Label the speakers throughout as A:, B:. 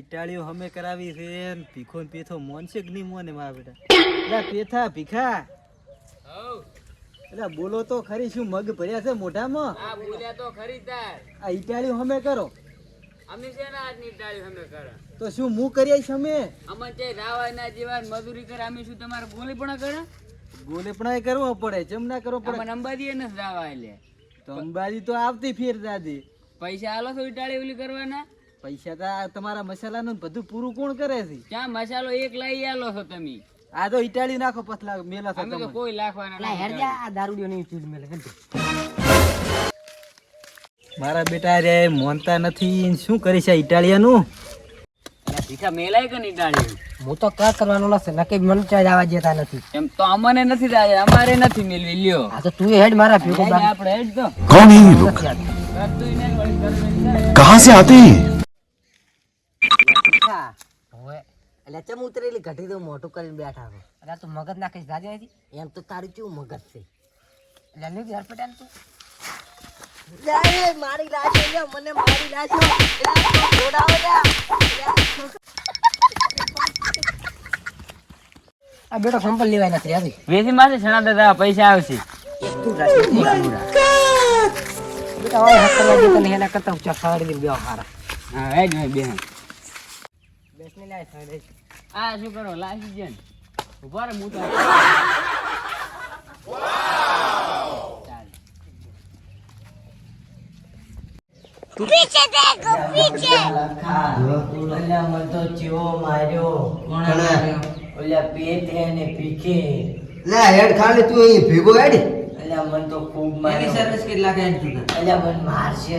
A: ઈટાળીઓ હમે કરાવી છે ને ભીખો ને પેથો મોનશે કે નહીં મોને મારા બેટા? એટલે પેથા ભીખા એટલે બોલો તો ખરી, શું મગ ભર્યા છે મોઢામાં?
B: આ બોલ્યા તો ખરી તાર.
A: આ ઈટાળીઓ હમે કરો
B: અમે છે ને આજની ટાળી અમે કરે.
A: તો શું હું કરી આવીશ? અમે
B: અમને તે રાવાય ના જેવા મજૂરી કરે અમે શું તમારે બોલી પણ કરે?
A: ગોલે પણ કરવો પડે, જેમ ના કરવો પડે.
B: અમને અંબાજી ને રાવાય લે
A: તો અંબાજી તો આવતી ફેર દાદી.
B: પૈસા આલો છો ટાળી ઓલી કરવાના?
A: પૈસા તો આ તમારા મસાલાનું બધું પૂરું કોણ કરે છે?
B: ક્યાં મસાલો એક લઈ આલો છો તમે?
A: આ તો ઈટાળી નાખો પતલા મેલા
B: અમે તો કોઈ લાખવાના
C: લા હેડ જા આ દારૂડિયો ની ચીજ મેલે હેડ.
A: મારા બેટા રે મોનતા નથી, શું કરીશ આ ઈટાળિયાનું?
B: ભીખા મેલાય કે નહીં ટાળી?
C: હું તો કા કરવાનો નથી, નકે મન ચાય જવા દેતા નથી.
B: એમ તો અમને નથી દાય, અમારે નથી મેલવી લ્યો.
C: આ તો તું હેડ મારા ભેગો
B: હેડ આપણે હેડ તો
D: कौन है ये लोग?
B: કરતુંય નહીં વળી કરવી નહીં.
D: कहाँ से आते हैं?
C: હવે એટલે ચમ ઉતરેલી ઘટી તો મોટું કરીને બેઠા છો. એટલે તું મગજ નાખીશ દાદી અહીંથી? એમ તો તારું કેવું મગજ છે? એટલે લ્યો ઘર પટાન તું મારી લાજો લ્યો, મને મારી લાજો. જોડાવો આ બેટો સંપલ લેવાય નથી આવી.
B: વેસી માસે છણા દાદા પૈસા આવશે.
C: તું બેટા હવે હક કરવા દેતા નહીં, એના કરતા ઊંચા ખાડી દે બેવ હારા.
B: હા હેડ ભાઈ બેન.
C: બેસને લાય ખાડે.
B: આ શું કરો લાસી જન ઉભા રે મૂતા.
E: पीछे देखो पीछे
C: ઓલા મન તો ચીવો માર્યો. ઓલા પેટ હે ને પીખે.
F: લે હેડ ખાલી તું અહીં ભેગો હેડ.
C: ઓલા મન તો ખૂબ માર્યો. એની સર્વિસ કેટલા કાઈ તું? ઓલા મન મારશે.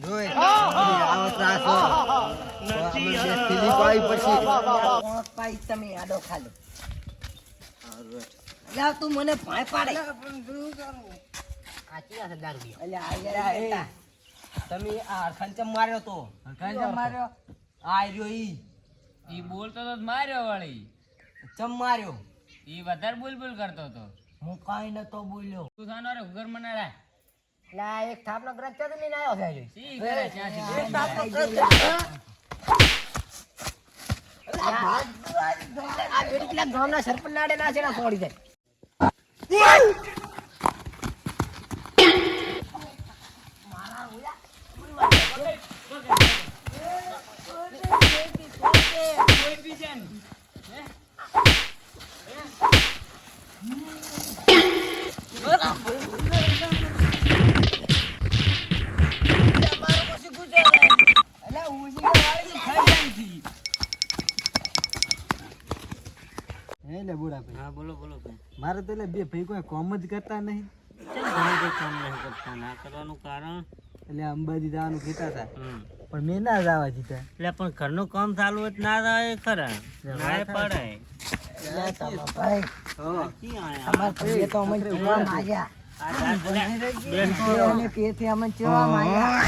F: જોઈ આવો ત્રાસ હો. તો અમે બે ફિલિપ આવી પછી
C: કોણ પાઈ તમે આડો ખાલો. અલ્યા તું મને ભાઈ પાડે. આ ચીયા છે દારૂ? અલ્યા આ યાર તમે આ ખંચમ માર્યો તો.
B: કંઈ માર્યો?
C: આ રહ્યો
B: ઈ બોલતો તો માર્યો વળી.
C: ચમ માર્યો.
B: ઈ વધારે બોલ બોલ કરતો તો.
C: હું કાઈ નતો બોલ્યો.
B: તું થાનો રે ઘર મનાડા.
C: એટલે આ એક થાપનો ગ્રંથ છે તો લઈને આવ્યો છે હજુ.
B: સી કરે ચાચી?
C: એક થાપનો ગ્રંથ છે. આ બેડી પેલા ગામના સરપંચ નાડે ના છે ને છોડી દે.
A: એટલે બુડા ભાઈ,
B: હા બોલો બોલો ભાઈ.
A: મારે તો એટલે બે ભાઈ કોઈ કોમ જ કરતા નહીં.
B: કેમ ઘણું કઈ કામ નહીં કરતા? ના કરવાનું કારણ?
A: એટલે અંબાજી જવાનું કહેતા હતા પણ મેં ના જવા દીધા.
B: એટલે પણ ઘરનું કામ ચાલુ હોય તો ના જાય ખરા. ના પડાય.
C: ભાઈ અમાર ભાઈએ તો અમને ચેવા માર્યા. અને પેથી અમને ચેવા માર્યા.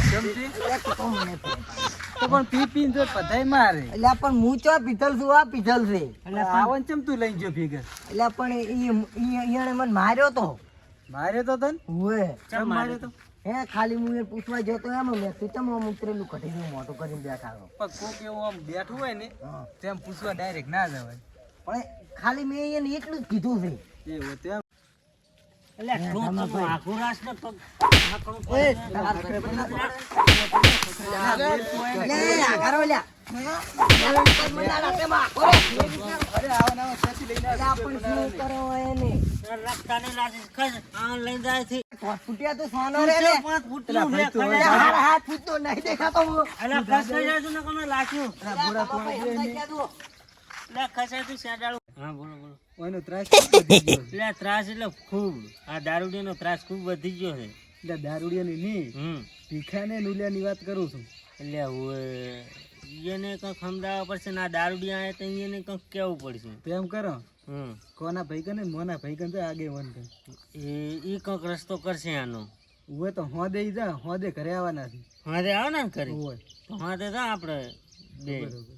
C: તો મને
A: તો પણ પી પીને તો બધાય મારે.
C: એટલે પણ હું ચો પીધલ છું, આ પીધલ છે.
A: એટલે પાવન ચમ તું લઈ ગયો ભેગા?
C: એટલે પણ ઈયાણે મને માર્યો તો.
A: મારે તો તન
C: ઓએ
A: ચમ માર્યો તો?
C: હે ખાલી હું એ પૂછવા જતો એમ મેં તું ચમ આમ ઉતરેલું કઢી દઉં મોટું કરીને બેઠા છો.
A: પણ કોક એવું આમ બેઠું હોય ને તેમ પૂછવા ડાયરેક્ટ ના જવાય.
C: પણ ખાલી મેં એને એટલું જ કીધું છે.
A: એવું તેમ
C: ફૂટ્યા તો સોનો રે ને. હાથ ફૂટતો નહીં દેખાતો હું.
B: હા બોલો બોલો.
A: ઓનો ત્રાસ વધી ગયો.
B: એટલે ત્રાસ એટલે ખૂબ. આ દારૂડિયાનો ત્રાસ ખૂબ વધી ગયો છે.
A: એટલે દારૂડિયાની નહીં, ભીખાને નુલિયાની વાત કરું છું.
B: એટલે એને કંઈક સમજાવવા પડશે ને આ દારૂડિયા આવે તો એને કંઈક કેવું પડશે.
A: તેમ કરો કોના ભાઈ કને મોના ભાઈ કને આગે વન કને
B: એ કંઈક રસ્તો કરશે આનો.
A: ઉવે તો હોદે જા, હોદે ઘરે આવવાના છે.
B: હાથે આવો ને કરી
A: ઓય
B: તો હાથે જા આપણે બે.
A: બરોબર.